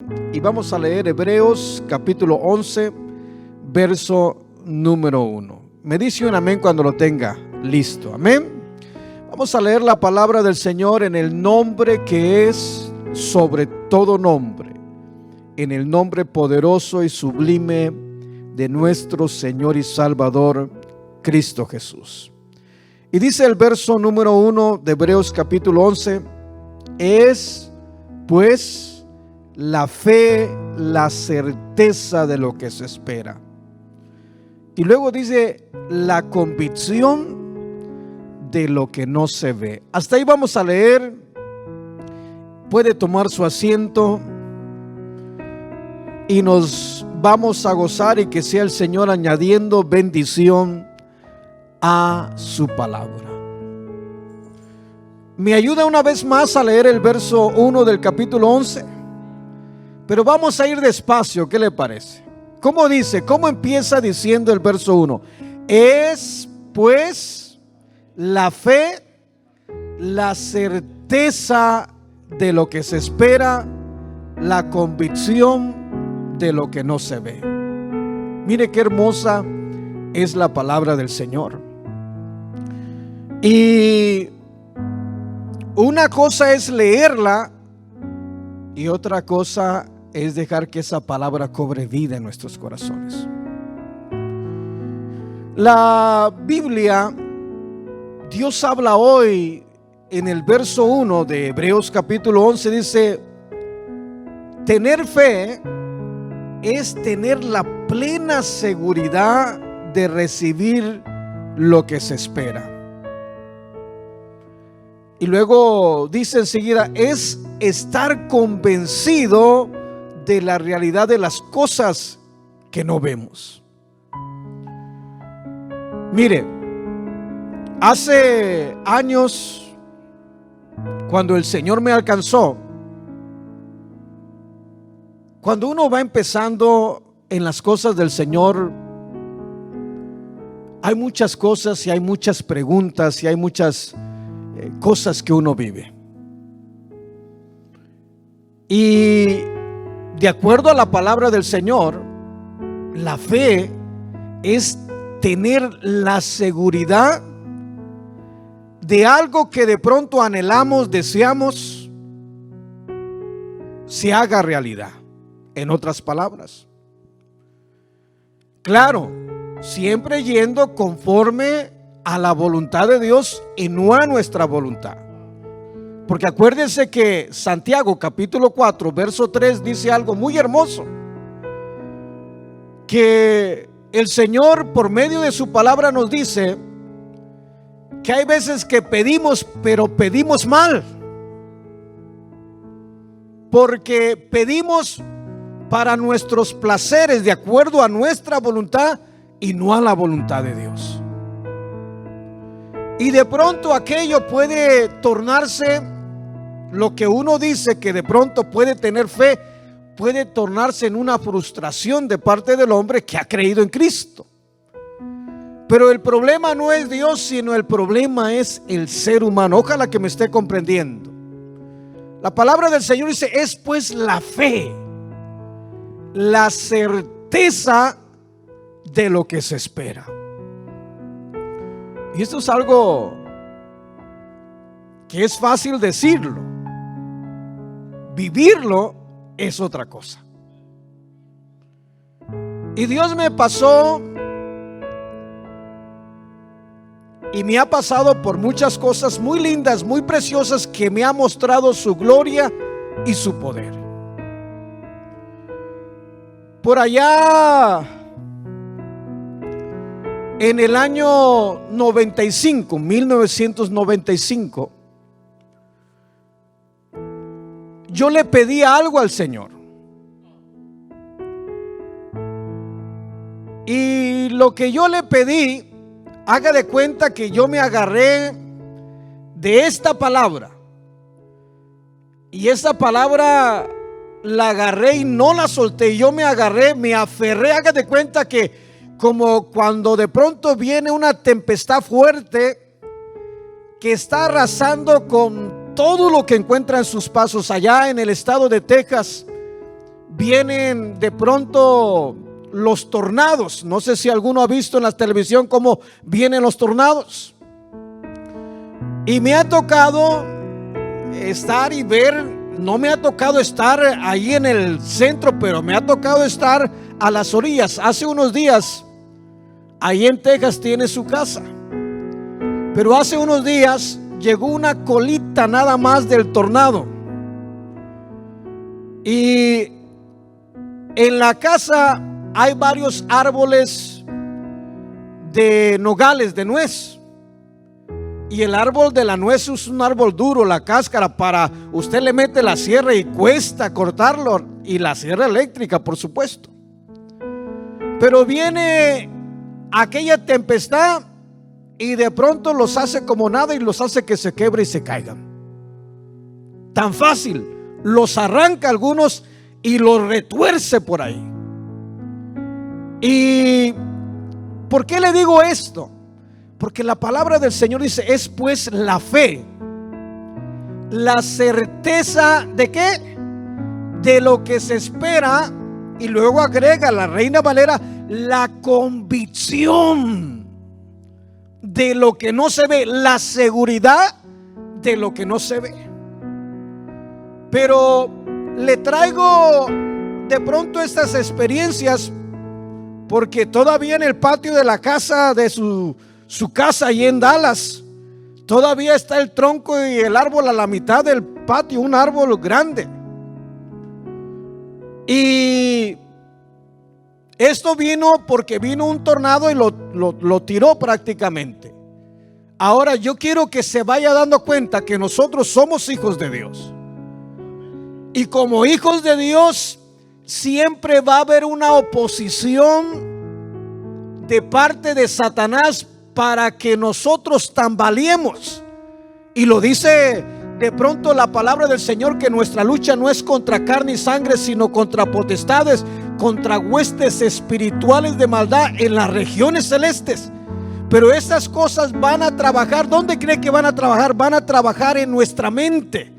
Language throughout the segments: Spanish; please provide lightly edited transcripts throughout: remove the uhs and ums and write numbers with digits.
Y vamos a leer Hebreos capítulo 11, verso número 1. Me dice un amén cuando lo tenga listo. Amén. Vamos a leer la palabra del Señor en el nombre que es sobre todo nombre, en el nombre poderoso y sublime de nuestro Señor y Salvador Cristo Jesús. Y dice el verso número 1 de Hebreos capítulo 11: es pues la fe, la certeza de lo que se espera. Y luego dice la convicción de lo que no se ve. Hasta ahí vamos a leer. Puede tomar su asiento y nos vamos a gozar, y que sea el Señor añadiendo bendición a su palabra. Me ayuda una vez más a leer el verso 1 del capítulo 11, pero vamos a ir despacio. ¿Qué le parece? ¿Cómo dice? ¿Cómo empieza diciendo el verso 1? Es pues la fe, la certeza de lo que se espera, la convicción de lo que no se ve. Mire qué hermosa es la palabra del Señor. Y una cosa es leerla y otra cosa es dejar que esa palabra cobre vida en nuestros corazones. La Biblia, Dios habla hoy en el verso 1 de Hebreos capítulo 11, dice: tener fe es tener la plena seguridad de recibir lo que se espera. Y luego dice enseguida: es estar convencido de la realidad de las cosas que no vemos. Mire, hace años, cuando el Señor me alcanzó, cuando uno va empezando en las cosas del Señor, hay muchas cosas y hay muchas preguntas y hay muchas cosas que uno vive. Y de acuerdo a la palabra del Señor, la fe es tener la seguridad de algo que de pronto anhelamos, deseamos, se haga realidad. En otras palabras, claro, siempre yendo conforme a la voluntad de Dios y no a nuestra voluntad. Porque acuérdense que Santiago capítulo 4 verso 3 dice algo muy hermoso, que el Señor por medio de su palabra nos dice que hay veces que pedimos, pero pedimos mal, porque pedimos para nuestros placeres de acuerdo a nuestra voluntad y no a la voluntad de Dios. Y de pronto aquello puede tornarse, lo que uno dice que de pronto puede tener fe, puede tornarse en una frustración de parte del hombre que ha creído en Cristo. Pero el problema no es Dios, sino el problema es el ser humano. Ojalá que me esté comprendiendo. La palabra del Señor dice: es pues la fe, la certeza de lo que se espera. Y esto es algo que es fácil decirlo, vivirlo es otra cosa. Y Dios me pasó y me ha pasado por muchas cosas muy lindas, muy preciosas, que me ha mostrado su gloria y su poder. Por allá en el año 1995, yo le pedí algo al Señor. Y lo que yo le pedí, haga de cuenta que yo me agarré de esta palabra. Y esta palabra la agarré y no la solté. Yo me agarré, me aferré. Haga de cuenta que como cuando de pronto viene una tempestad fuerte que está arrasando con todo lo que encuentra en sus pasos. Allá en el estado de Texas vienen de pronto los tornados. No sé si alguno ha visto en la televisión cómo vienen los tornados. Y me ha tocado estar y ver, no me ha tocado estar ahí en el centro, pero me ha tocado estar a las orillas. Hace unos días, ahí en Texas tiene su casa, pero hace unos días llegó una colita nada más del tornado. Y en la casa hay varios árboles de nogales, de nuez. Y el árbol de la nuez es un árbol duro, la cáscara, para usted le mete la sierra y cuesta cortarlo, y la sierra eléctrica, por supuesto. Pero viene aquella tempestad y de pronto los hace como nada y los hace que se quebre y se caigan. Tan fácil, los arranca algunos y los retuerce por ahí. ¿Y por qué le digo esto? Porque la palabra del Señor dice: es pues la fe, la certeza de qué, de lo que se espera. Y luego agrega la Reina Valera: la convicción de lo que no se ve, la seguridad de lo que no se ve. Pero le traigo de pronto estas experiencias porque todavía en el patio de la casa, de su casa ahí en Dallas, todavía está el tronco y el árbol a la mitad del patio, un árbol grande. Y esto vino porque vino un tornado y lo tiró prácticamente. Ahora yo quiero que se vaya dando cuenta que nosotros somos hijos de Dios. Y como hijos de Dios siempre va a haber una oposición de parte de Satanás para que nosotros tambaleemos. Y lo dice de pronto la palabra del Señor, que nuestra lucha no es contra carne y sangre, sino contra potestades, contra huestes espirituales de maldad en las regiones celestes. Pero estas cosas van a trabajar. ¿Dónde cree que van a trabajar? Van a trabajar en nuestra mente.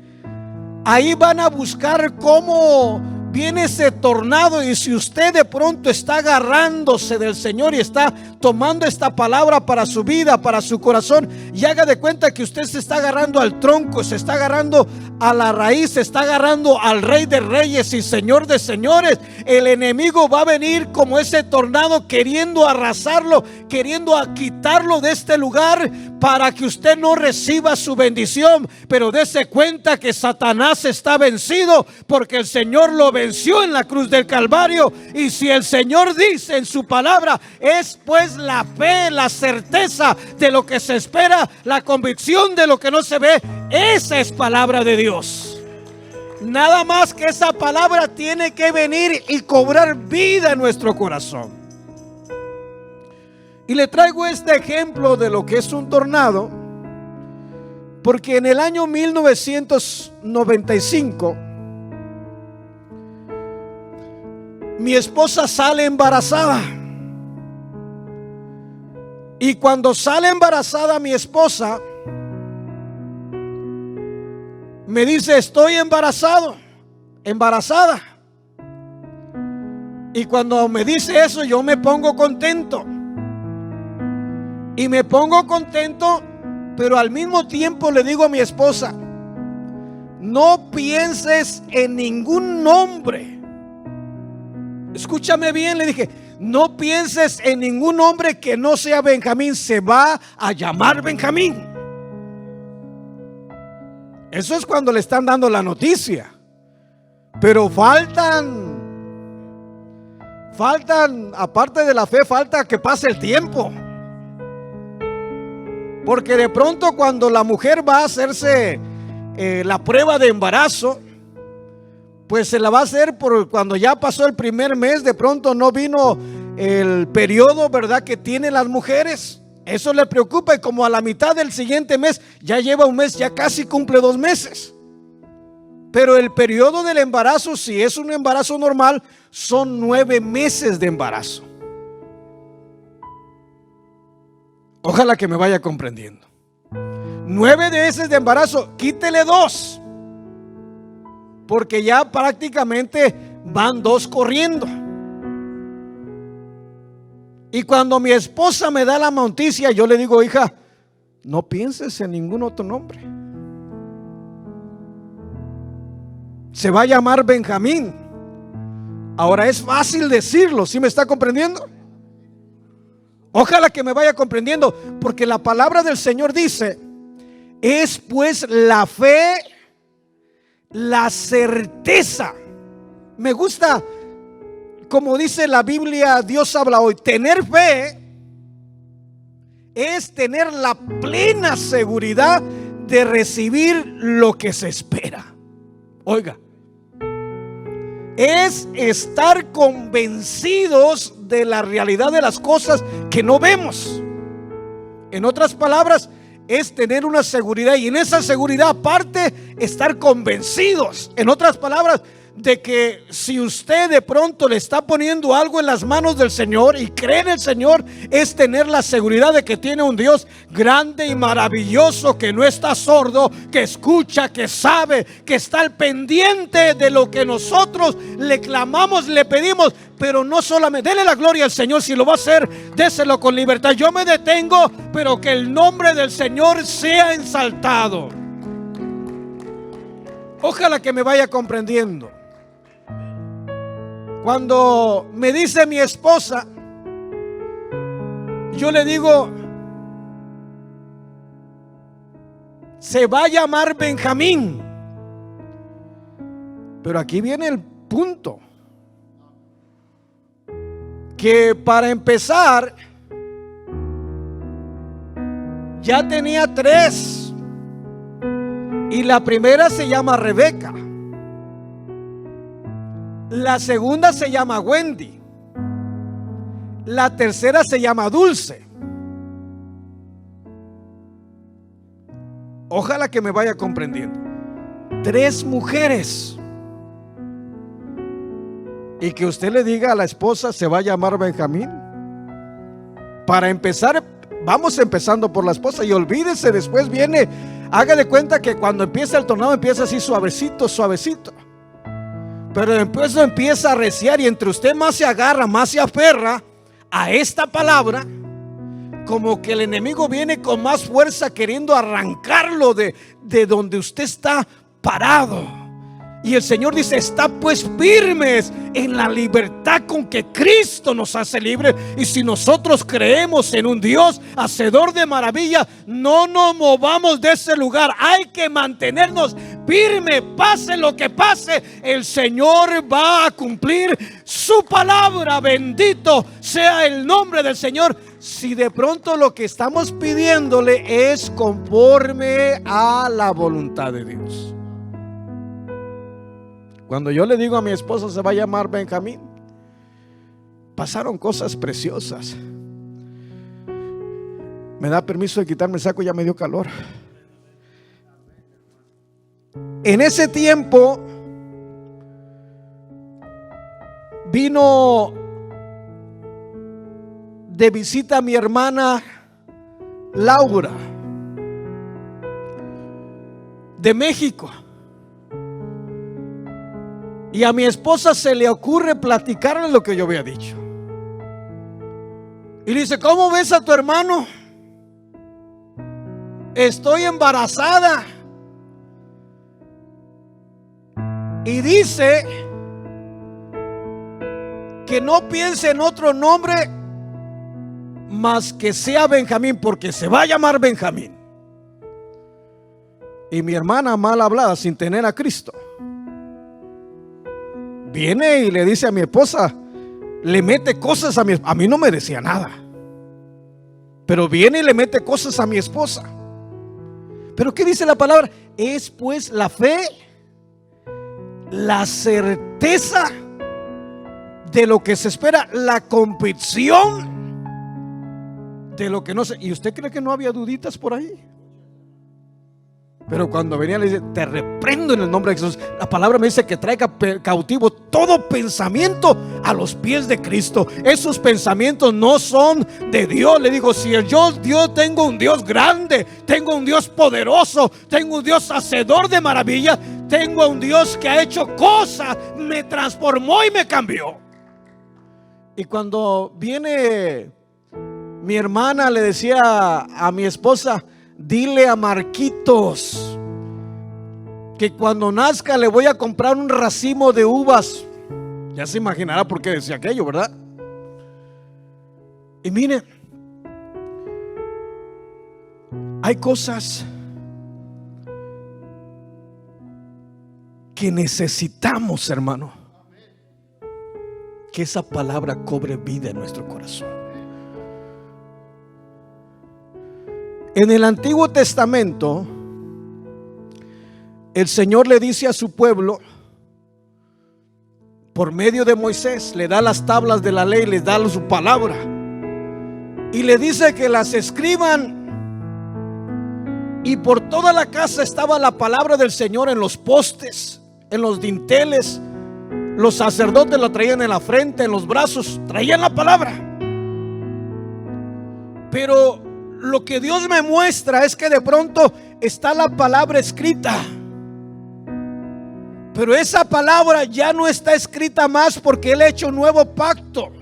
Ahí van a buscar cómo viene ese tornado. Y si usted de pronto está agarrándose del Señor y está tomando esta palabra para su vida, para su corazón, y haga de cuenta que usted se está agarrando al tronco, se está agarrando a la raíz, se está agarrando al Rey de Reyes y Señor de Señores. El enemigo va a venir como ese tornado queriendo arrasarlo, queriendo quitarlo de este lugar para que usted no reciba su bendición. Pero dése cuenta que Satanás está vencido, porque el Señor lo venció en la cruz del Calvario. Y si el Señor dice en su palabra: es pues la fe, la certeza de lo que se espera, la convicción de lo que no se ve, esa es palabra de Dios. Nada más que esa palabra tiene que venir y cobrar vida en nuestro corazón. Y le traigo este ejemplo de lo que es un tornado, porque en el año 1995 mi esposa sale embarazada. Y cuando sale embarazada mi esposa, me dice: estoy embarazada. Y cuando me dice eso, yo me pongo contento. Y me pongo contento, pero al mismo tiempo le digo a mi esposa: no pienses en ningún nombre. Escúchame bien, le dije: no pienses en ningún nombre que no sea Benjamín. Se va a llamar Benjamín. Eso es cuando le están dando la noticia. Pero faltan, aparte de la fe, falta que pase el tiempo. Porque de pronto cuando la mujer va a hacerse la prueba de embarazo, pues se la va a hacer cuando ya pasó el primer mes. De pronto no vino el periodo, ¿verdad?, que tienen las mujeres. Eso le preocupa, y como a la mitad del siguiente mes, ya lleva un mes, ya casi cumple 2 meses. Pero el periodo del embarazo, si es un embarazo normal, son 9 meses de embarazo. Ojalá que me vaya comprendiendo. 9 meses de embarazo, quítele 2, porque ya prácticamente van dos corriendo. Y cuando mi esposa me da la noticia, yo le digo: hija, no pienses en ningún otro nombre. Se va a llamar Benjamín. Ahora es fácil decirlo, ¿sí me está comprendiendo? Ojalá que me vaya comprendiendo, porque la palabra del Señor dice: es pues la fe, la certeza. Me gusta como dice la Biblia, Dios habla hoy. Tener fe es tener la plena seguridad de recibir lo que se espera. Oiga, es estar convencidos de la realidad de las cosas que no vemos. En otras palabras, es tener una seguridad, y en esa seguridad aparte estar convencidos, en otras palabras, de que si usted de pronto le está poniendo algo en las manos del Señor y cree en el Señor, es tener la seguridad de que tiene un Dios grande y maravilloso, que no está sordo, que escucha, que sabe, que está al pendiente de lo que nosotros le clamamos, le pedimos. Pero no solamente, dele la gloria al Señor. Si lo va a hacer, déselo con libertad. Yo me detengo, pero que el nombre del Señor sea exaltado. Ojalá que me vaya comprendiendo. Cuando me dice mi esposa, yo le digo: se va a llamar Benjamín. Pero aquí viene el punto, que para empezar ya tenía 3, y la primera se llama Rebeca, la segunda se llama Wendy, la tercera se llama Dulce. Ojalá que me vaya comprendiendo. 3 mujeres. Y que usted le diga a la esposa: se va a llamar Benjamín. Para empezar, vamos empezando por la esposa, y olvídese, después viene. Haga de cuenta que cuando empieza el tornado, empieza así suavecito, suavecito. Pero después empieza a arreciar, y entre usted más se agarra, más se aferra a esta palabra, como que el enemigo viene con más fuerza queriendo arrancarlo de donde usted está parado. Y el Señor dice: está pues firmes en la libertad con que Cristo nos hace libres. Y si nosotros creemos en un Dios hacedor de maravillas, no nos movamos de ese lugar. Hay que mantenernos firmes, pase lo que pase. El Señor va a cumplir su palabra. Bendito sea el nombre del Señor. Si de pronto lo que estamos pidiéndole es conforme a la voluntad de Dios. Cuando yo le digo a mi esposo: se va a llamar Benjamín, pasaron cosas preciosas. Me da permiso de quitarme el saco, ya me dio calor. En ese tiempo vino de visita mi hermana Laura de México. Y a mi esposa se le ocurre platicarle lo que yo había dicho. Y le dice: ¿cómo ves a tu hermano? Estoy embarazada. Y dice que no piense en otro nombre más que sea Benjamín, porque se va a llamar Benjamín. Y mi hermana, mal hablada, sin tener a Cristo, viene y le dice a mi esposa, le mete cosas a mí no me decía nada, pero viene y le mete cosas a mi esposa. Pero ¿qué dice la palabra? Es pues la fe, la certeza de lo que se espera, la convicción de lo que no se. ¿Y usted cree que no había duditas por ahí? Pero cuando venía le dice: te reprendo en el nombre de Jesús. La palabra me dice que traiga cautivo todo pensamiento a los pies de Cristo. Esos pensamientos no son de Dios. Le digo: si yo tengo un Dios grande, tengo un Dios poderoso, tengo un Dios hacedor de maravillas, Tengo a un Dios que ha hecho cosas, me transformó y me cambió. Y cuando viene mi hermana, le decía a mi esposa: dile a Marquitos que cuando nazca le voy a comprar un racimo de uvas. Ya se imaginará por qué decía aquello, ¿verdad? Y miren, hay cosas que necesitamos, hermano, que esa palabra cobre vida en nuestro corazón. En el Antiguo Testamento, el Señor le dice a su pueblo, por medio de Moisés, le da las tablas de la ley, les da su palabra, y le dice que las escriban. Y por toda la casa estaba la palabra del Señor, en los postes, en los dinteles. Los sacerdotes la traían en la frente, en los brazos, traían la palabra. Pero lo que Dios me muestra es que de pronto está la palabra escrita, pero esa palabra ya no está escrita más, porque Él ha hecho un nuevo pacto.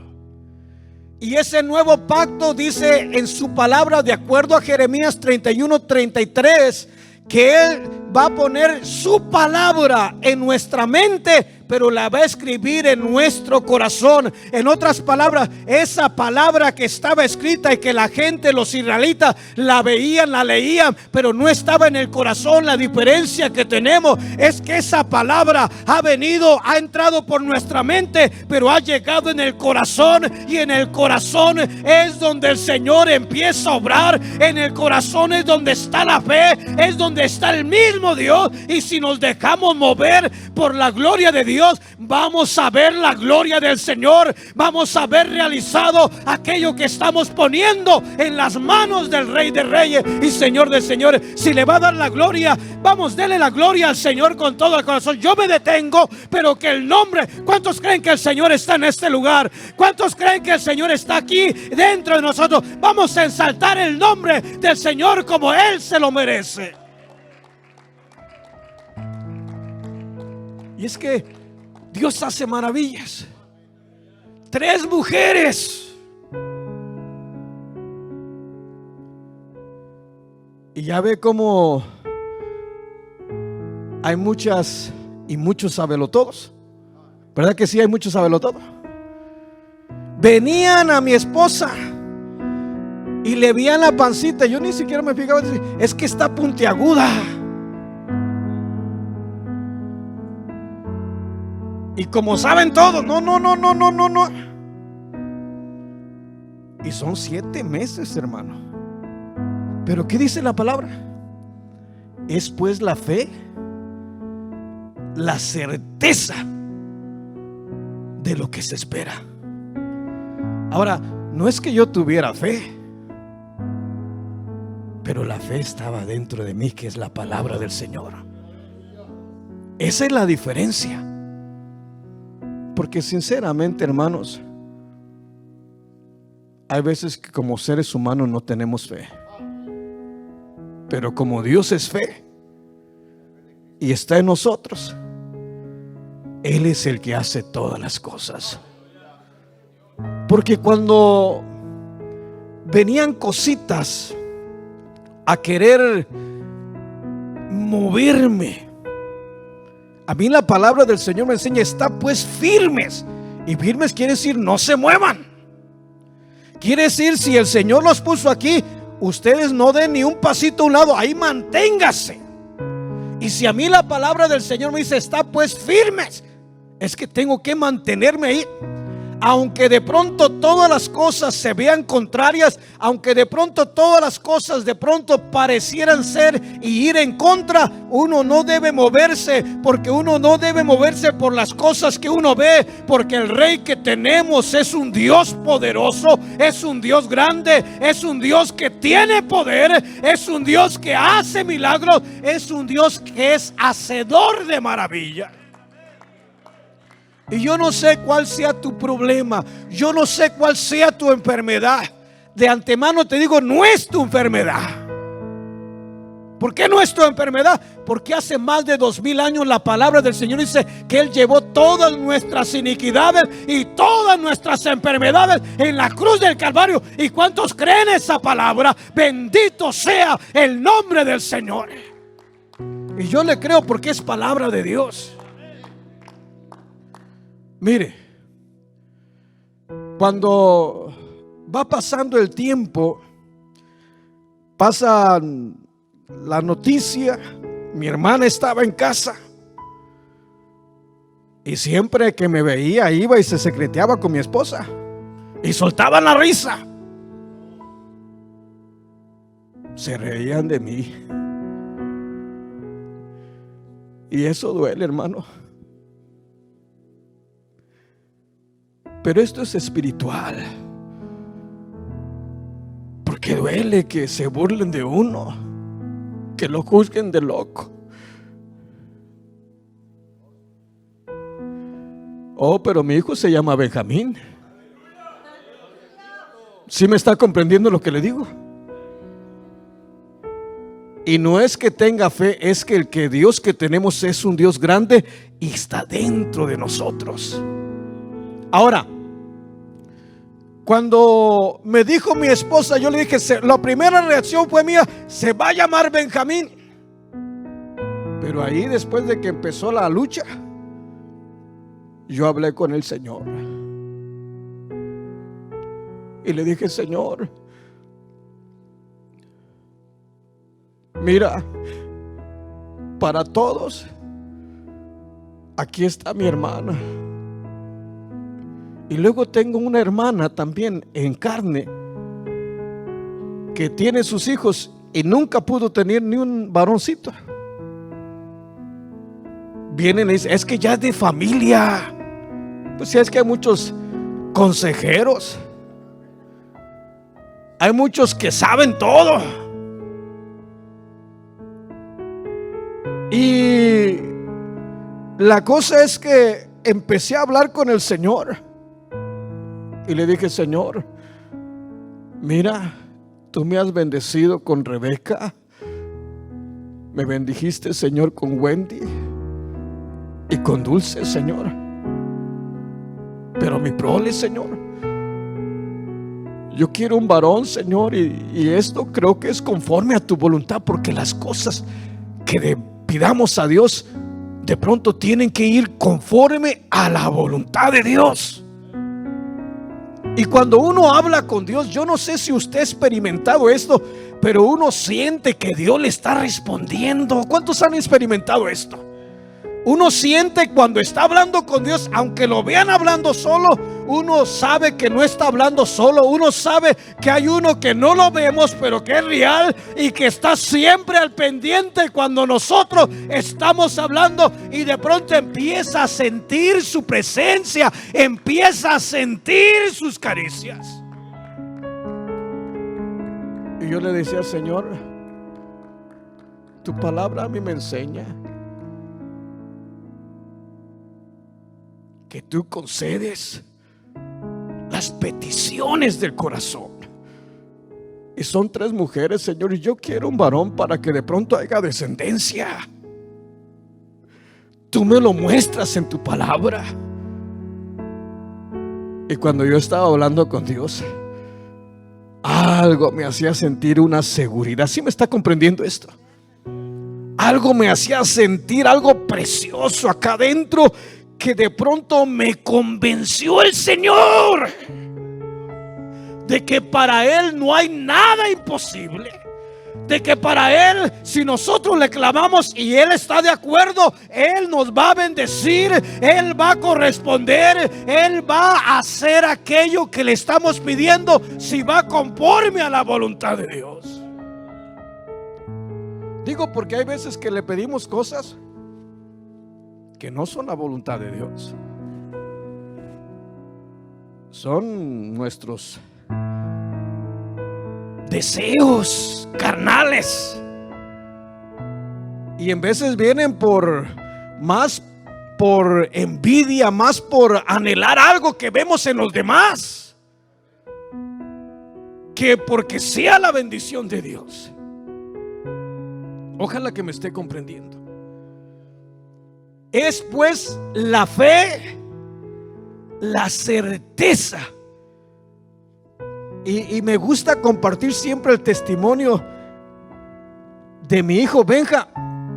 Y ese nuevo pacto dice en su palabra, de acuerdo a Jeremías 31:33, que Él va a poner su palabra en nuestra mente, pero la va a escribir en nuestro corazón. En otras palabras, esa palabra que estaba escrita y que la gente, los israelitas, la veían, la leían, pero no estaba en el corazón. La diferencia que tenemos es que esa palabra ha venido, ha entrado por nuestra mente, pero ha llegado en el corazón. Y en el corazón es donde el Señor empieza a obrar. En el corazón es donde está la fe, es donde está el mismo Dios. Y si nos dejamos mover por la gloria de Dios, vamos a ver la gloria del Señor. Vamos a ver realizado aquello que estamos poniendo en las manos del Rey de Reyes y Señor de Señores. Si le va a dar la gloria, vamos, dele la gloria al Señor con todo el corazón. Yo me detengo, pero que el nombre, ¿cuántos creen que el Señor está en este lugar? ¿Cuántos creen que el Señor está aquí dentro de nosotros? Vamos a exaltar el nombre del Señor como Él se lo merece. Y es que Dios hace maravillas. 3 mujeres. Y ya ve cómo hay muchas y muchos sabelotodos. ¿Verdad que sí hay muchos sabelotodos? Venían a mi esposa y le veían la pancita. Yo ni siquiera me fijaba, es que está puntiaguda. Y como saben todos, no. Y son 7 meses, hermano. Pero ¿qué dice la palabra? Es pues la fe, la certeza de lo que se espera. Ahora, no es que yo tuviera fe, pero la fe estaba dentro de mí, que es la palabra del Señor. Esa es la diferencia. Porque sinceramente, hermanos, hay veces que como seres humanos no tenemos fe, pero como Dios es fe y está en nosotros, Él es el que hace todas las cosas. Porque cuando venían cositas a querer moverme, a mí la palabra del Señor me enseña: está pues firmes. Y firmes quiere decir no se muevan. Quiere decir, si el Señor los puso aquí, ustedes no den ni un pasito a un lado, ahí manténgase. Y si a mí la palabra del Señor me dice está pues firmes, es que tengo que mantenerme ahí. Aunque de pronto todas las cosas se vean contrarias, aunque de pronto todas las cosas de pronto parecieran ser y ir en contra, uno no debe moverse, porque uno no debe moverse por las cosas que uno ve, porque el Rey que tenemos es un Dios poderoso, es un Dios grande, es un Dios que tiene poder, es un Dios que hace milagros, es un Dios que es hacedor de maravillas. Y yo no sé cuál sea tu problema, yo no sé cuál sea tu enfermedad. De antemano te digo, no es tu enfermedad. ¿Por qué nuestra enfermedad? Porque hace más de 2000 años la palabra del Señor dice que Él llevó todas nuestras iniquidades y todas nuestras enfermedades en la cruz del Calvario. ¿Y cuántos creen esa palabra? Bendito sea el nombre del Señor. Y yo le creo porque es palabra de Dios. Mire, cuando va pasando el tiempo, pasa la noticia, mi hermana estaba en casa y siempre que me veía iba y se secreteaba con mi esposa y soltaban la risa. Se reían de mí. Y eso duele, hermano. Pero esto es espiritual. Porque duele que se burlen de uno, que lo juzguen de loco. Oh, pero mi hijo se llama Benjamín. ¿Sí me está comprendiendo lo que le digo? Y no es que tenga fe, es que el que Dios que tenemos es un Dios grande y está dentro de nosotros. Ahora, cuando me dijo mi esposa, yo le dije, la primera reacción fue mía, se va a llamar Benjamín. Pero ahí, después de que empezó la lucha, yo hablé con el Señor y le dije, Señor, mira, para todos, aquí está mi hermana. Y luego tengo una hermana también en carne que tiene sus hijos y nunca pudo tener ni un varoncito. Vienen y dicen, es que ya es de familia. Pues es que hay muchos consejeros, hay muchos que saben todo. Y la cosa es que empecé a hablar con el Señor y le dije, Señor, mira, tú me has bendecido con Rebeca, me bendijiste, Señor, con Wendy y con Dulce, Señor, pero mi prole, Señor, yo quiero un varón, Señor, y esto creo que es conforme a tu voluntad, porque las cosas que pidamos a Dios de pronto tienen que ir conforme a la voluntad de Dios. Y cuando uno habla con Dios, yo no sé si usted ha experimentado esto, pero uno siente que Dios le está respondiendo. ¿Cuántos han experimentado esto? Uno siente cuando está hablando con Dios, aunque lo vean hablando solo, uno sabe que no está hablando solo. Uno sabe que hay uno que no lo vemos, pero que es real y que está siempre al pendiente cuando nosotros estamos hablando, y de pronto empieza a sentir su presencia, empieza a sentir sus caricias. Y yo le decía, Señor, tu palabra a mí me enseña que tú concedes las peticiones del corazón. Y son 3 mujeres, Señor, y yo quiero un varón para que de pronto haya descendencia. Tú me lo muestras en tu palabra. Y cuando yo estaba hablando con Dios, algo me hacía sentir una seguridad. ¿Sí me está comprendiendo esto? Algo me hacía sentir algo precioso acá adentro, que de pronto me convenció el Señor de que para Él no hay nada imposible, de que para Él, si nosotros le clamamos y Él está de acuerdo, Él nos va a bendecir, Él va a corresponder, Él va a hacer aquello que le estamos pidiendo, si va conforme a la voluntad de Dios. Digo, porque hay veces que le pedimos cosas que no son la voluntad de Dios, son nuestros deseos carnales, y en veces vienen más por envidia, más por anhelar algo que vemos en los demás, que porque sea la bendición de Dios. Ojalá que me esté comprendiendo. Es pues la fe, la certeza. Y me gusta compartir siempre el testimonio de mi hijo Benja,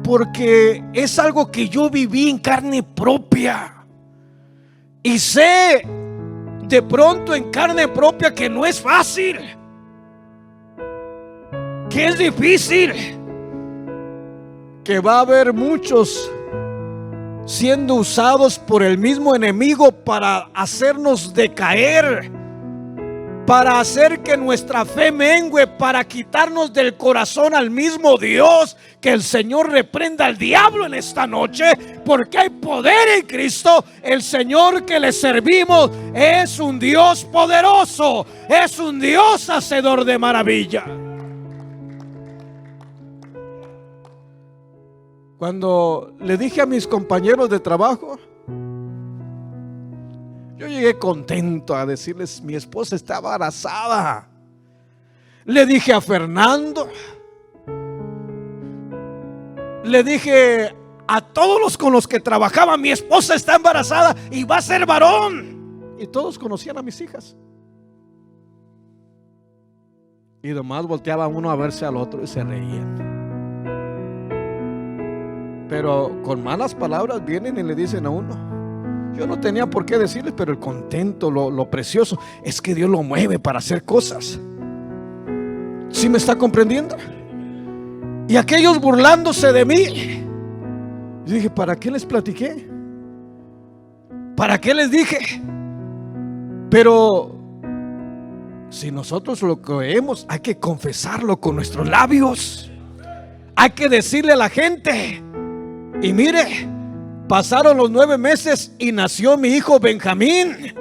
porque es algo que yo viví en carne propia. Y sé de pronto en carne propia que no es fácil, que es difícil, que va a haber muchos siendo usados por el mismo enemigo para hacernos decaer, para hacer que nuestra fe mengue, para quitarnos del corazón al mismo Dios. Que el Señor reprenda al diablo en esta noche, porque hay poder en Cristo. El Señor que le servimos es un Dios poderoso, es un Dios hacedor de maravilla. Cuando le dije a mis compañeros de trabajo, yo llegué contento a decirles: mi esposa está embarazada. Le dije a Fernando, le dije a todos los con los que trabajaba: mi esposa está embarazada y va a ser varón. Y todos conocían a mis hijas. Y nomás volteaba uno a verse al otro y se reían. Pero con malas palabras vienen y le dicen a uno. Yo no tenía por qué decirles, pero el contento, lo precioso es que Dios lo mueve para hacer cosas. ¿Sí me está comprendiendo? Y aquellos burlándose de mí, yo dije: ¿para qué les platiqué? ¿Para qué les dije? Pero si nosotros lo creemos, hay que confesarlo con nuestros labios. Hay que decirle a la gente. Y mire, pasaron los 9 meses y nació mi hijo Benjamín.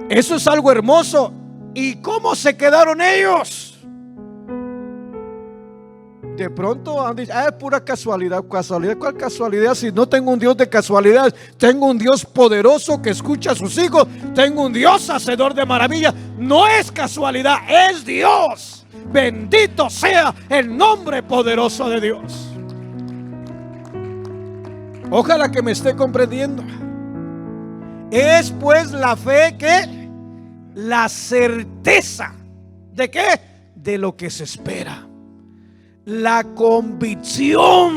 Eso es algo hermoso. ¿Y cómo se quedaron ellos? De pronto han dicho: es pura casualidad. ¿Casualidad? ¿Cuál casualidad? Si no tengo un Dios de casualidades, tengo un Dios poderoso que escucha a sus hijos. Tengo un Dios hacedor de maravillas. No es casualidad, es Dios. Bendito sea el nombre poderoso de Dios. Ojalá que me esté comprendiendo. Es pues la fe, que la certeza de qué, de lo que se espera. La convicción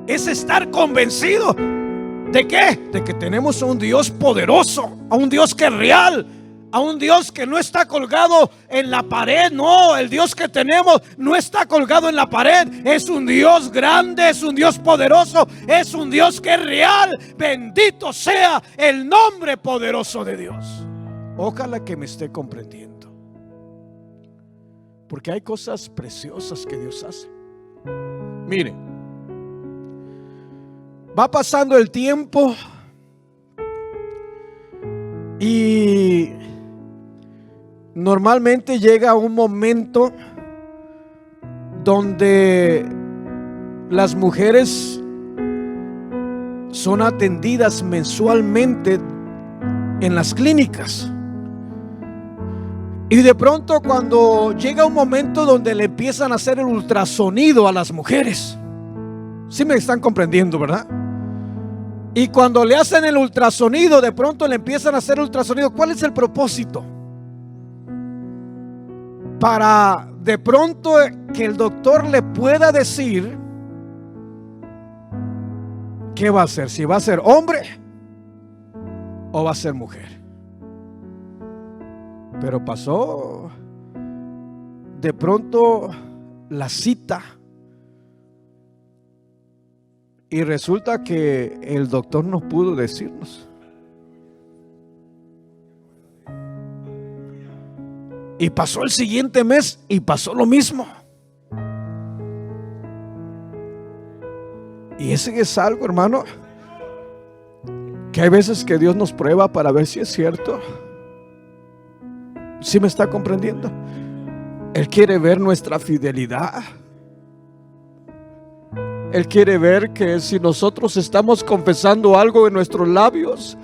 es estar convencido de qué, de que tenemos a un Dios poderoso, a un Dios que es real, a un Dios que no está colgado en la pared. No, el Dios que tenemos no está colgado en la pared. Es un Dios grande, es un Dios poderoso, es un Dios que es real. Bendito sea el nombre poderoso de Dios. Ojalá que me esté comprendiendo, porque hay cosas preciosas que Dios hace. Mire, va pasando el tiempo y normalmente llega un momento donde las mujeres son atendidas mensualmente en las clínicas. Y de pronto, cuando llega un momento donde le empiezan a hacer el ultrasonido a las mujeres, ¿sí me están comprendiendo, verdad? Y cuando le hacen el ultrasonido, de pronto le empiezan a hacer ultrasonido. ¿Cuál es el propósito? Para de pronto que el doctor le pueda decir qué va a hacer, si va a ser hombre o va a ser mujer. Pero pasó de pronto la cita y resulta que el doctor no pudo decirnos. Y pasó el siguiente mes y pasó lo mismo. Y ese es algo, hermano, que hay veces que Dios nos prueba para ver si es cierto. ¿Sí me está comprendiendo? Él quiere ver nuestra fidelidad. Él quiere ver que si nosotros estamos confesando algo en nuestros labios,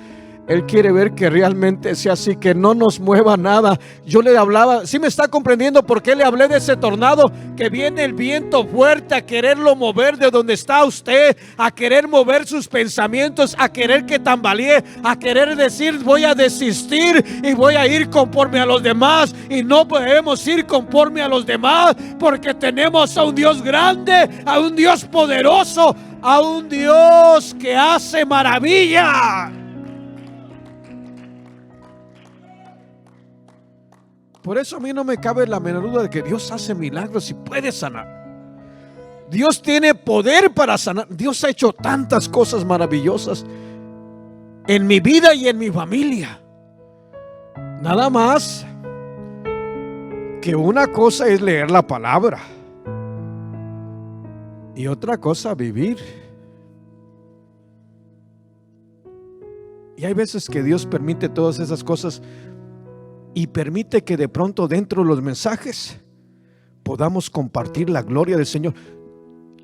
Él quiere ver que realmente sea así, que no nos mueva nada. Yo le hablaba, ¿sí me está comprendiendo por qué le hablé de ese tornado? Que viene el viento fuerte a quererlo mover de donde está usted, a querer mover sus pensamientos, a querer que tambalee, a querer decir voy a desistir y voy a ir conforme a los demás. Y no podemos ir conforme a los demás, porque tenemos a un Dios grande, a un Dios poderoso, a un Dios que hace maravilla. Por eso a mí no me cabe la menor duda de que Dios hace milagros y puede sanar. Dios tiene poder para sanar. Dios ha hecho tantas cosas maravillosas en mi vida y en mi familia. Nada más que una cosa es leer la palabra y otra cosa vivir. Y hay veces que Dios permite todas esas cosas y permite que de pronto dentro de los mensajes podamos compartir la gloria del Señor.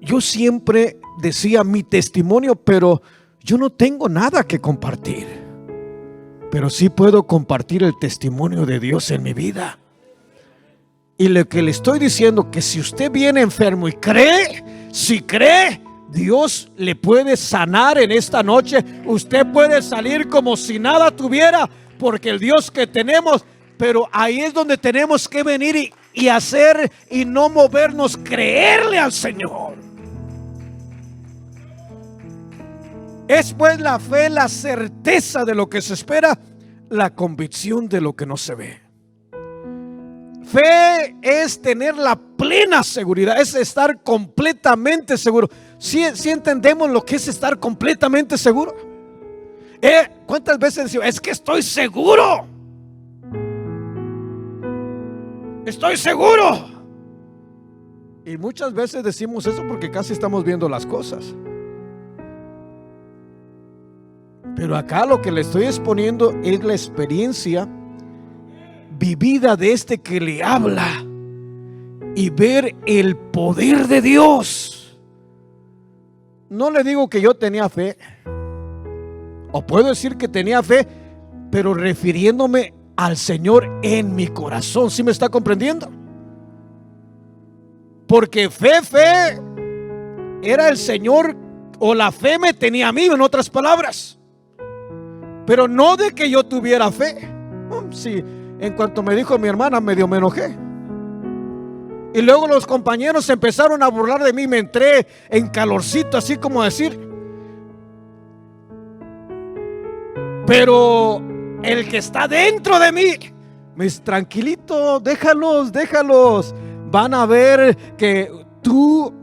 Yo siempre decía mi testimonio, pero yo no tengo nada que compartir, pero sí puedo compartir el testimonio de Dios en mi vida. Y lo que le estoy diciendo, que si usted viene enfermo y cree, si cree, Dios le puede sanar en esta noche. Usted puede salir como si nada tuviera, porque el Dios que tenemos. Pero ahí es donde tenemos que venir y hacer y no movernos, creerle al Señor. Es pues la fe, la certeza de lo que se espera, la convicción de lo que no se ve. Fe es tener la plena seguridad, es estar completamente seguro. ¿Sí entendemos lo que es estar completamente seguro? ¿Cuántas veces decimos, es que estoy seguro? Estoy seguro. Y muchas veces decimos eso porque casi estamos viendo las cosas. Pero acá lo que le estoy exponiendo es la experiencia vivida de este que le habla y ver el poder de Dios. No le digo que yo tenía fe, o puedo decir que tenía fe, pero refiriéndome al Señor en mi corazón. ¿Sí me está comprendiendo? Porque fe era el Señor, o la fe me tenía a mí, en otras palabras. Pero no de que yo tuviera fe. Sí, en cuanto me dijo mi hermana, medio me enojé. Y luego los compañeros empezaron a burlar de mí. Me entré en calorcito, así como decir. Pero el que está dentro de mí me dice, tranquilito, déjalos. Van a ver que tú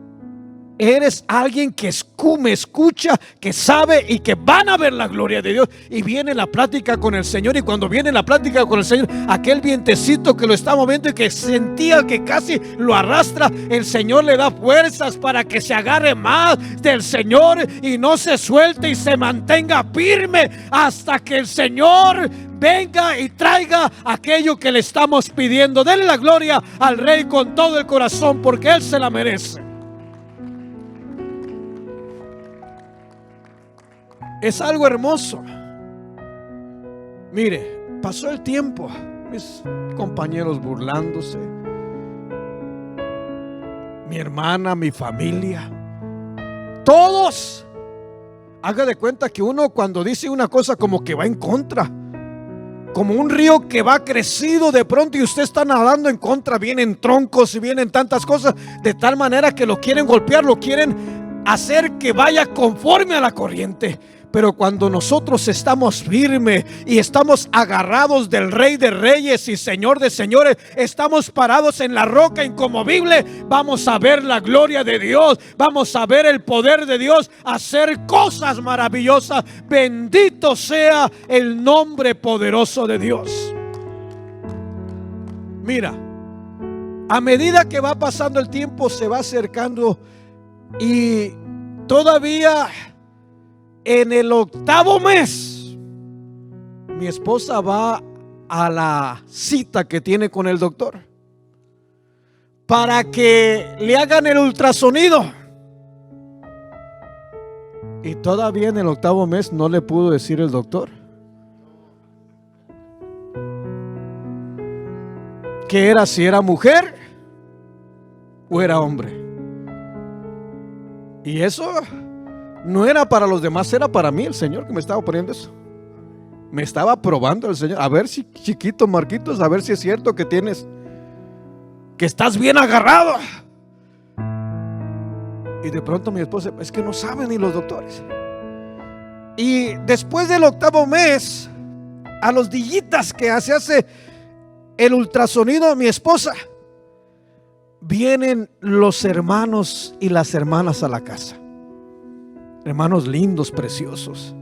eres alguien que me escucha, que sabe y que van a ver la gloria de Dios. Y viene la plática con el Señor. Y cuando viene la plática con el Señor, aquel vientecito que lo está moviendo y que sentía que casi lo arrastra, el Señor le da fuerzas para que se agarre más del Señor y no se suelte y se mantenga firme hasta que el Señor venga y traiga aquello que le estamos pidiendo. Denle la gloria al Rey con todo el corazón, porque Él se la merece. Es algo hermoso. Mire, pasó el tiempo, mis compañeros burlándose, mi hermana, mi familia, todos. Haga de cuenta que uno cuando dice una cosa como que va en contra, como un río que va crecido de pronto y usted está nadando en contra, vienen troncos y vienen tantas cosas, de tal manera que lo quieren golpear, lo quieren hacer que vaya conforme a la corriente. Pero cuando nosotros estamos firmes y estamos agarrados del Rey de Reyes y Señor de Señores, estamos parados en la roca inconmovible, vamos a ver la gloria de Dios, vamos a ver el poder de Dios hacer cosas maravillosas. Bendito sea el nombre poderoso de Dios. Mira, a medida que va pasando el tiempo, se va acercando y todavía en el 8º mes, mi esposa va a la cita que tiene con el doctor para que le hagan el ultrasonido. Y todavía en el 8º mes no le pudo decir el doctor ¿Qué era? Si era mujer o era hombre. Y eso no era para los demás, era para mí, el Señor que me estaba poniendo eso. Me estaba probando el Señor. A ver si, chiquito Marquitos, a ver si es cierto que tienes, que estás bien agarrado. Y de pronto mi esposa, es que no saben ni los doctores. Y después del 8º mes, a los días que se hace el ultrasonido de mi esposa, vienen los hermanos y las hermanas a la casa. Hermanos lindos, preciosos.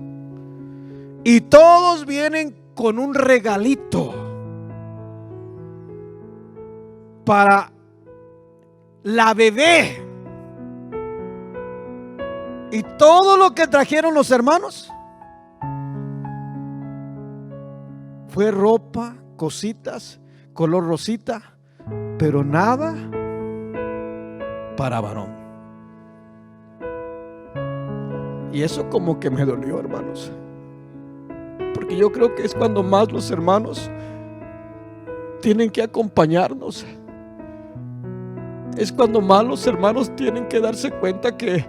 Y todos vienen con un regalito para la bebé. Y todo lo que trajeron los hermanos fue ropa, cositas, color rosita, pero nada para varón. Y eso como que me dolió, hermanos, porque yo creo que es cuando más los hermanos tienen que acompañarnos. Es cuando más los hermanos tienen que darse cuenta que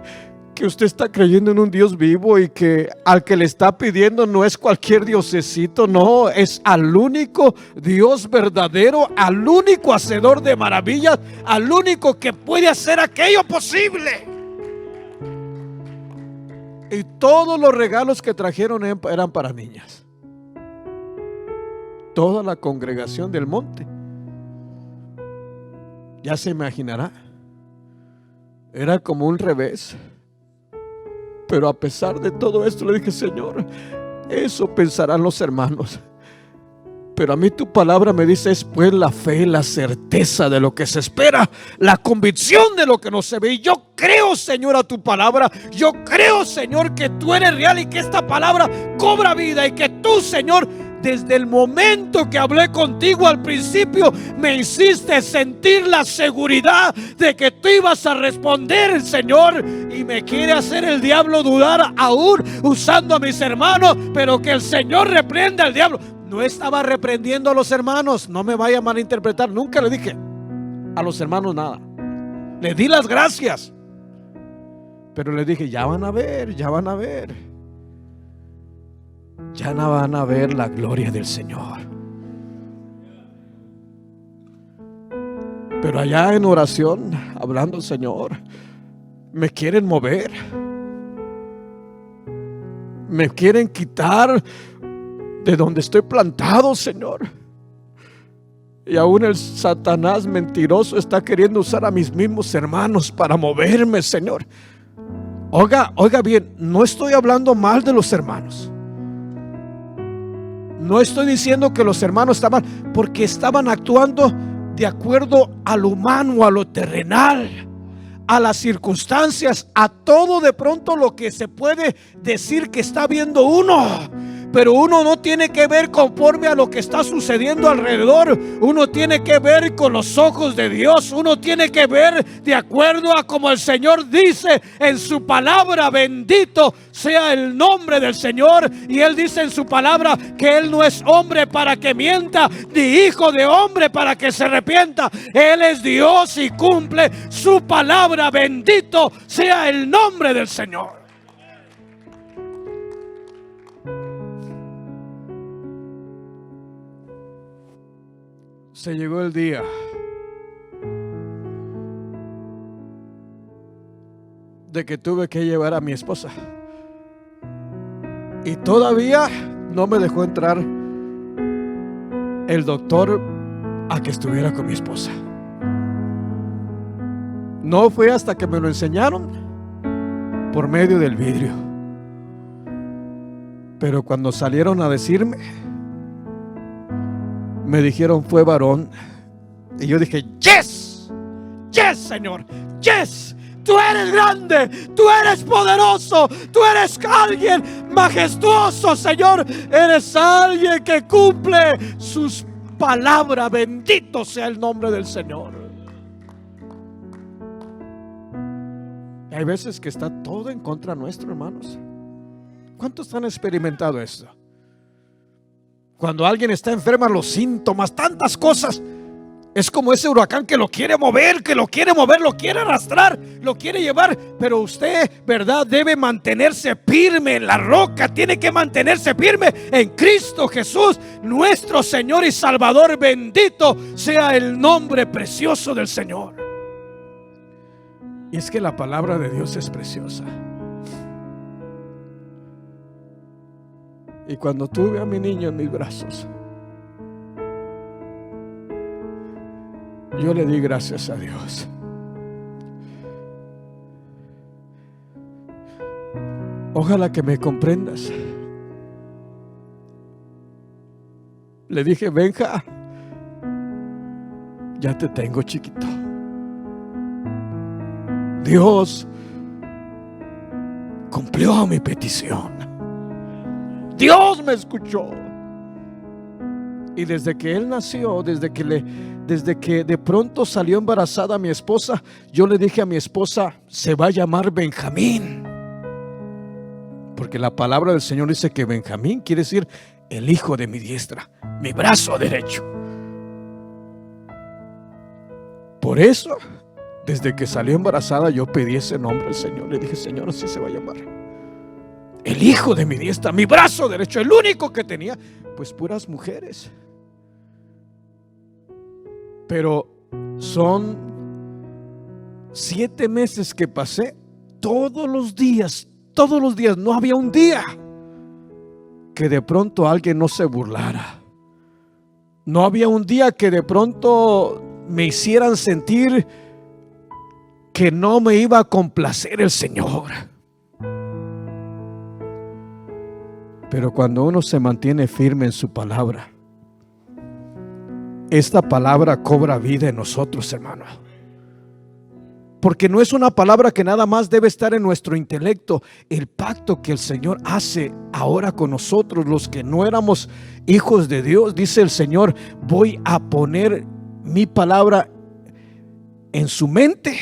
usted está creyendo en un Dios vivo y que al que le está pidiendo no es cualquier diosecito, no, es al único Dios verdadero, al único hacedor de maravillas, al único que puede hacer aquello posible. Y todos los regalos que trajeron eran para niñas. Toda la congregación del monte, ya se imaginará, era como un revés. Pero a pesar de todo esto le dije, Señor, eso pensarán los hermanos, pero a mí tu palabra me dice, es pues la fe, la certeza de lo que se espera, la convicción de lo que no se ve. Y yo creo, Señor, a tu palabra. Yo creo, Señor, que tú eres real y que esta palabra cobra vida, y que tú, Señor, desde el momento que hablé contigo al principio, me hiciste sentir la seguridad de que tú ibas a responder, Señor. Y me quiere hacer el diablo dudar aún usando a mis hermanos, pero que el Señor reprenda al diablo. No estaba reprendiendo a los hermanos, no me vaya a malinterpretar. Nunca le dije a los hermanos nada. Le di las gracias, pero le dije, ya van a ver, ya van a ver. Ya no van a ver la gloria del Señor. Pero allá en oración, hablando al Señor, me quieren mover, me quieren quitar de donde estoy plantado, Señor. Y aún el Satanás mentiroso está queriendo usar a mis mismos hermanos para moverme, Señor. Oiga bien, no estoy hablando mal de los hermanos. No estoy diciendo que los hermanos estaban, porque estaban actuando de acuerdo a lo humano, a lo terrenal, a las circunstancias, a todo de pronto lo que se puede decir que está viendo uno. Pero uno no tiene que ver conforme a lo que está sucediendo alrededor. Uno tiene que ver con los ojos de Dios. Uno tiene que ver de acuerdo a como el Señor dice en su palabra. Bendito sea el nombre del Señor. Y Él dice en su palabra que Él no es hombre para que mienta, ni hijo de hombre para que se arrepienta. Él es Dios y cumple su palabra. Bendito sea el nombre del Señor. Se llegó el día de que tuve que llevar a mi esposa, y todavía no me dejó entrar el doctor a que estuviera con mi esposa. No fue hasta que me lo enseñaron por medio del vidrio. Pero cuando salieron a decirme, me dijeron fue varón. Y yo dije, yes, yes, Señor, yes. Tú eres grande, tú eres poderoso, tú eres alguien majestuoso, Señor. Eres alguien que cumple sus palabras. Bendito sea el nombre del Señor. Hay veces que está todo en contra nuestro, hermanos. ¿Cuántos han experimentado esto? Cuando alguien está enfermo, los síntomas, tantas cosas, Es como ese huracán que lo quiere mover, lo quiere arrastrar, lo quiere llevar. Pero usted, ¿verdad?, debe mantenerse firme en la roca. Tiene que mantenerse firme en Cristo Jesús, nuestro Señor y Salvador. Bendito sea el nombre precioso del Señor. Y es que la palabra de Dios es preciosa. Y cuando tuve a mi niño en mis brazos, yo le di gracias a Dios. Ojalá que me comprendas. Le dije: Benja, ya te tengo, chiquito. Dios cumplió mi petición. Dios me escuchó. Y desde que él nació, desde que de pronto salió embarazada mi esposa, yo le dije a mi esposa: se va a llamar Benjamín. Porque la palabra del Señor dice que Benjamín quiere decir el hijo de mi diestra, mi brazo derecho. Por eso, desde que salió embarazada, yo pedí ese nombre al Señor. Le dije: Señor, así se va a llamar, el hijo de mi diestra, mi brazo derecho. El único que tenía, pues, puras mujeres. Pero son 7 meses que pasé todos los días, no había un día que de pronto alguien no se burlara. No había un día que de pronto me hicieran sentir que no me iba a complacer el Señor. Pero cuando uno se mantiene firme en su palabra, esta palabra cobra vida en nosotros, hermano. Porque no es una palabra que nada más debe estar en nuestro intelecto. El pacto que el Señor hace ahora con nosotros, los que no éramos hijos de Dios, dice el Señor: voy a poner mi palabra en su mente,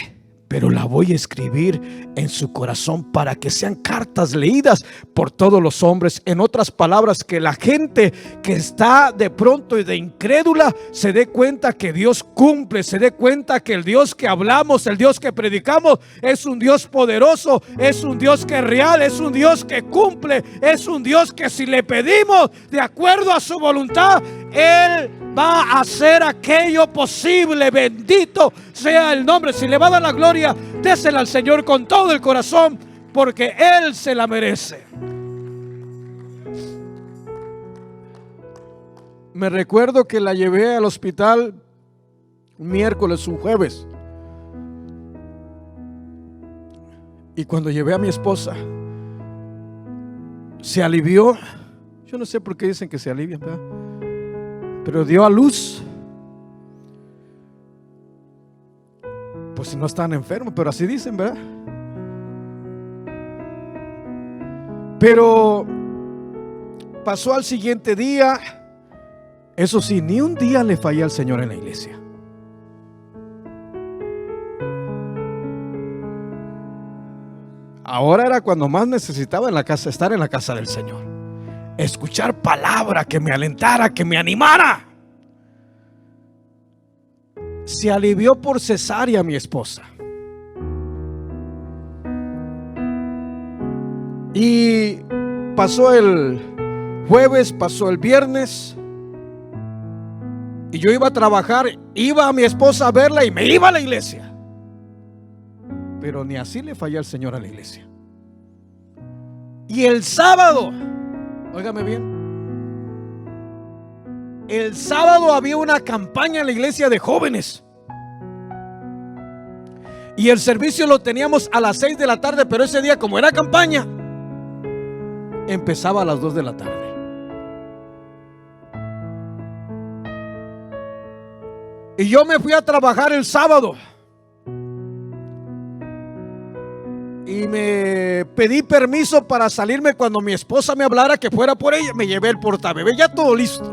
pero la voy a escribir en su corazón para que sean cartas leídas por todos los hombres. En otras palabras, que la gente que está de pronto y de incrédula se dé cuenta que Dios cumple, se dé cuenta que el Dios que hablamos, el Dios que predicamos, es un Dios poderoso, es un Dios que es real, es un Dios que cumple, es un Dios que si le pedimos de acuerdo a su voluntad, Él va a hacer aquello posible. Bendito sea el nombre. Si le va a dar la gloria, désela al Señor con todo el corazón, porque Él se la merece. Me recuerdo que la llevé al hospital un miércoles, un jueves, y cuando llevé a mi esposa, se alivió. Yo no sé por qué dicen que se alivian, ¿verdad? Pero dio a luz. Pues si no están enfermos, pero así dicen, ¿verdad? Pero pasó al siguiente día. Eso sí, ni un día le fallé al Señor en la iglesia. Ahora era cuando más necesitaba estar en la casa del Señor. Escuchar palabra que me alentara, que me animara. Se alivió por cesárea mi esposa. Y pasó el jueves, pasó el viernes, y yo iba a trabajar, iba a mi esposa a verla y me iba a la iglesia. Pero ni así le fallé al Señor a la iglesia. Y el sábado, óigame bien, el sábado había una campaña en la iglesia de jóvenes. Y el servicio lo teníamos a las 6 de la tarde, pero ese día, como era campaña, empezaba a las 2 de la tarde. Y yo me fui a trabajar el sábado. Y me pedí permiso para salirme cuando mi esposa me hablara que fuera por ella. Me llevé el portabebé, ya todo listo.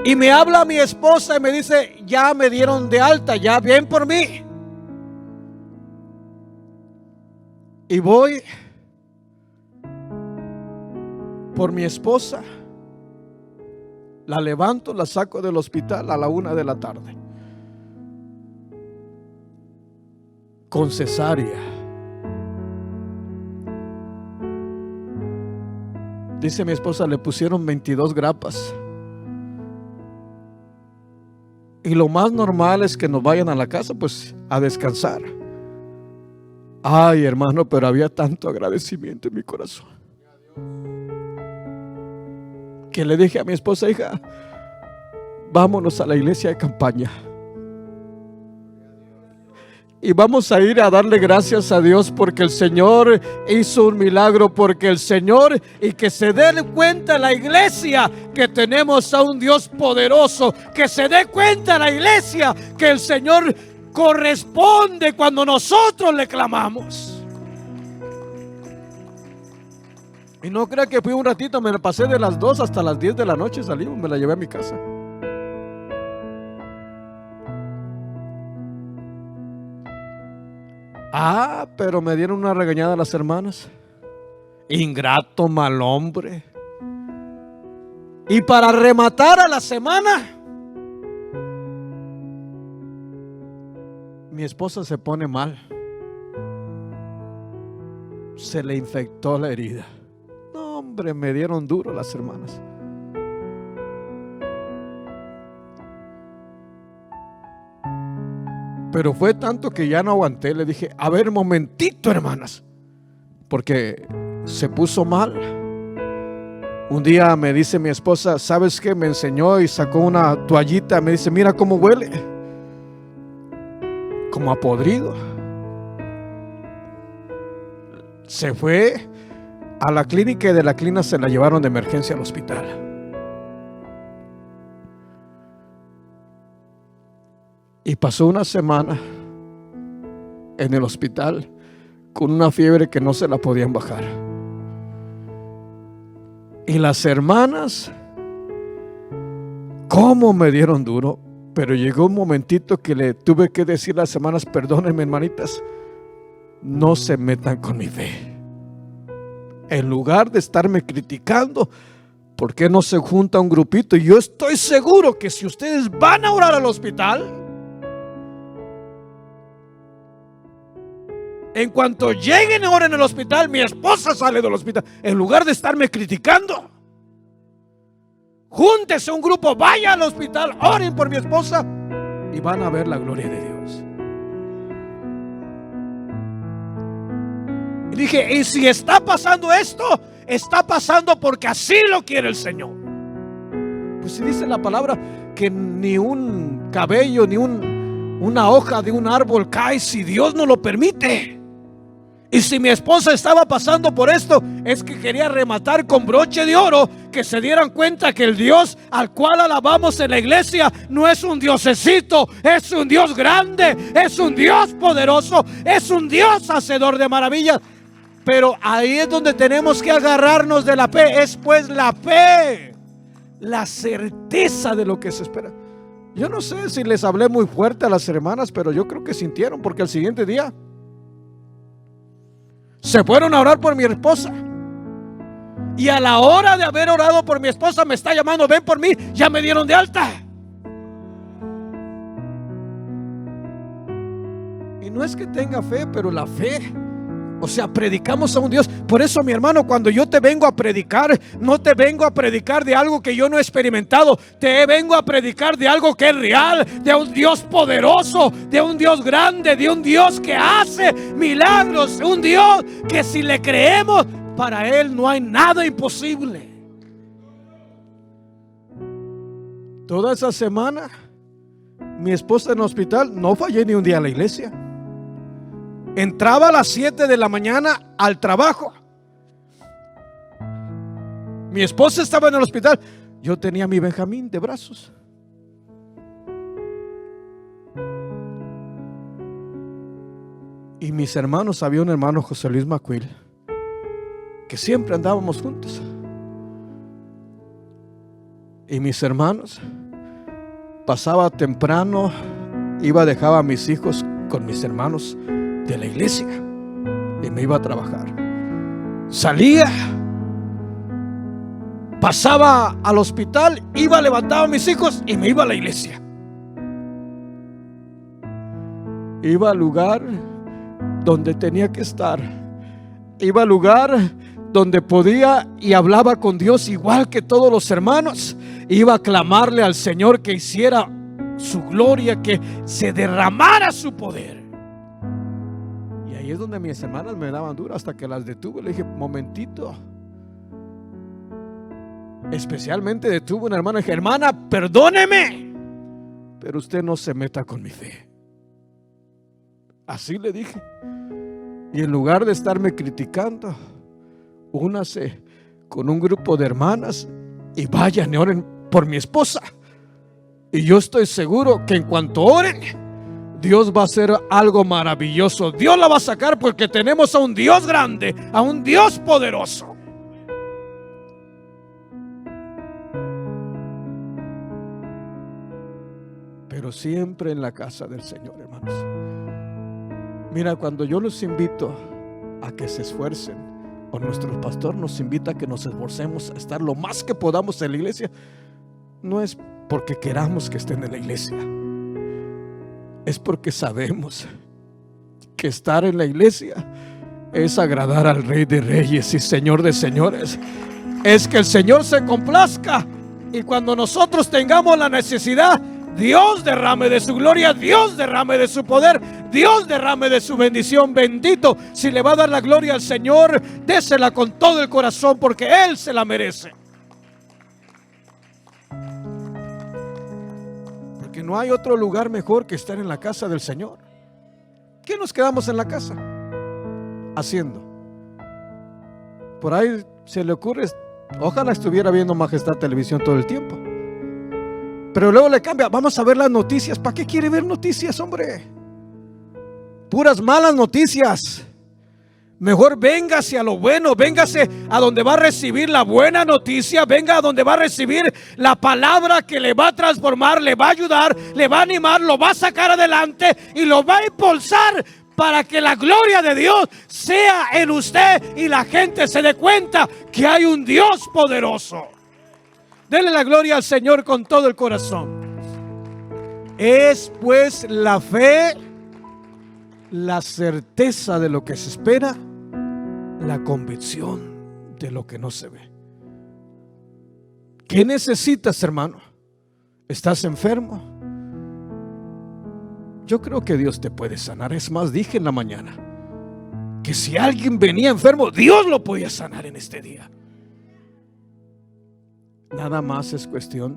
Y me habla mi esposa y me dice: ya me dieron de alta, ya bien por mí. Y voy por mi esposa. La levanto, la saco del hospital a la 1 de la tarde. Con cesárea. Dice mi esposa, le pusieron 22 grapas. Y lo más normal es que nos vayan a la casa, pues, a descansar. Ay, hermano, pero había tanto agradecimiento en mi corazón, que le dije a mi esposa: hija, vámonos a la iglesia de campaña y vamos a ir a darle gracias a Dios porque el Señor hizo un milagro, porque el Señor, y que se dé cuenta la iglesia que tenemos a un Dios poderoso, que se dé cuenta la iglesia que el Señor corresponde cuando nosotros le clamamos. Y no crea que fui un ratito, me la pasé de las 2 hasta las 10 de la noche, salimos, me la llevé a mi casa. Pero me dieron una regañada las hermanas. Ingrato, mal hombre. Y para rematar a la semana, mi esposa se pone mal. Se le infectó la herida. No, hombre, me dieron duro las hermanas. Pero fue tanto que ya no aguanté. Le dije: a ver, momentito, hermanas, porque se puso mal. Un día me dice mi esposa: ¿sabes qué? Me enseñó y sacó una toallita. Me dice: mira cómo huele, como a podrido. Se fue a la clínica y de la clínica se la llevaron de emergencia al hospital. Y pasó una semana en el hospital con una fiebre que no se la podían bajar. Y las hermanas, cómo me dieron duro. Pero llegó un momentito que le tuve que decir a las hermanas: perdónenme, hermanitas, no se metan con mi fe. En lugar de estarme criticando, ¿por qué no se junta un grupito? Y yo estoy seguro que si ustedes van a orar al hospital, en cuanto lleguen ahora en el hospital, mi esposa sale del hospital. En lugar de estarme criticando, júntese un grupo, vaya al hospital, oren por mi esposa y van a ver la gloria de Dios. Y dije: y si está pasando esto, está pasando porque así lo quiere el Señor. Pues si dice la palabra que ni un cabello, ni una hoja de un árbol cae si Dios no lo permite. Y si mi esposa estaba pasando por esto, es que quería rematar con broche de oro, que se dieran cuenta que el Dios al cual alabamos en la iglesia no es un diosecito, es un Dios grande, es un Dios poderoso, es un Dios hacedor de maravillas. Pero ahí es donde tenemos que agarrarnos de la fe. Es pues la fe, la certeza de lo que se espera. Yo no sé si les hablé muy fuerte a las hermanas, pero yo creo que sintieron, porque al siguiente día se fueron a orar por mi esposa. Y a la hora de haber orado por mi esposa, me está llamando: ven por mí, ya me dieron de alta. Y no es que tenga fe, pero la fe, o sea, predicamos a un Dios. Por eso, mi hermano, cuando yo te vengo a predicar, no te vengo a predicar de algo que yo no he experimentado. Te vengo a predicar de algo que es real, de un Dios poderoso, de un Dios grande, de un Dios que hace milagros, un Dios que si le creemos, para Él no hay nada imposible. Toda esa semana, mi esposa en el hospital, no fallé ni un día a la iglesia. Entraba a las 7 de la mañana al trabajo. Mi esposa estaba en el hospital. Yo tenía a mi Benjamín de brazos. Y mis hermanos, había un hermano, José Luis Macuil, que siempre andábamos juntos. Y mis hermanos, pasaba temprano, dejaba a mis hijos con mis hermanos de la iglesia y me iba a trabajar. Salía, pasaba al hospital, iba, levantaba a mis hijos y me iba a la iglesia. Iba al lugar donde tenía que estar. Iba al lugar donde podía y hablaba con Dios igual que todos los hermanos. Iba a clamarle al Señor que hiciera su gloria, que se derramara su poder. Y ahí es donde mis hermanas me daban duro hasta que las detuve. Le dije, momentito. Especialmente detuve una hermana y dije, hermana, perdóneme, pero usted no se meta con mi fe. Así le dije. Y en lugar de estarme criticando, únase con un grupo de hermanas y vayan y oren por mi esposa. Y yo estoy seguro que en cuanto oren, Dios va a hacer algo maravilloso. Dios la va a sacar porque tenemos a un Dios grande, a un Dios poderoso. Pero siempre en la casa del Señor, hermanos. Mira, cuando yo los invito a que se esfuercen, o nuestro pastor nos invita a que nos esforcemos a estar lo más que podamos en la iglesia, no es porque queramos que estén en la iglesia, es porque sabemos que estar en la iglesia es agradar al Rey de Reyes y Señor de Señores. Es que el Señor se complazca, y cuando nosotros tengamos la necesidad, Dios derrame de su gloria, Dios derrame de su poder, Dios derrame de su bendición. Bendito. Si le va a dar la gloria al Señor, désela con todo el corazón, porque Él se la merece. Porque no hay otro lugar mejor que estar en la casa del Señor. ¿Qué nos quedamos en la casa haciendo? Por ahí se le ocurre, ojalá estuviera viendo Majestad Televisión todo el tiempo. Pero luego le cambia, vamos a ver las noticias. ¿Para qué quiere ver noticias, hombre? Puras malas noticias. Mejor véngase a lo bueno, véngase a donde va a recibir la buena noticia, venga a donde va a recibir la palabra que le va a transformar, le va a ayudar, le va a animar, lo va a sacar adelante y lo va a impulsar para que la gloria de Dios sea en usted y la gente se dé cuenta que hay un Dios poderoso. Dele la gloria al Señor con todo el corazón. Es pues la fe, la certeza de lo que se espera, la convicción de lo que no se ve. ¿Qué necesitas, hermano? ¿Estás enfermo? Yo creo que Dios te puede sanar. Es más, dije en la mañana que si alguien venía enfermo, Dios lo podía sanar en este día. Nada más es cuestión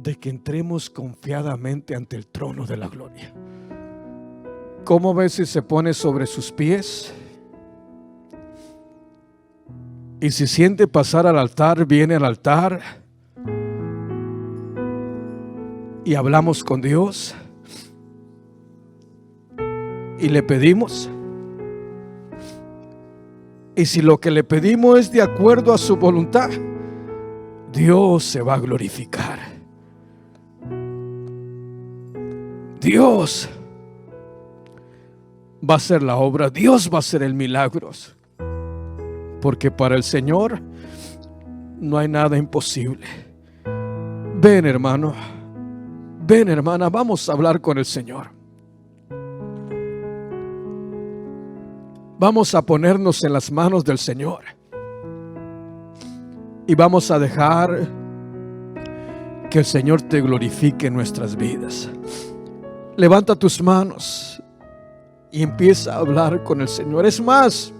de que entremos confiadamente ante el trono de la gloria. ¿Cómo ves si se pone sobre sus pies? Y si siente pasar al altar, viene al altar y hablamos con Dios y le pedimos. Y si lo que le pedimos es de acuerdo a su voluntad, Dios se va a glorificar. Dios va a hacer la obra, Dios va a hacer el milagro. Porque para el Señor no hay nada imposible. Ven, hermano, ven, hermana, vamos a hablar con el Señor. Vamos a ponernos en las manos del Señor y vamos a dejar que el Señor te glorifique en nuestras vidas. Levanta tus manos y empieza a hablar con el Señor. Es más,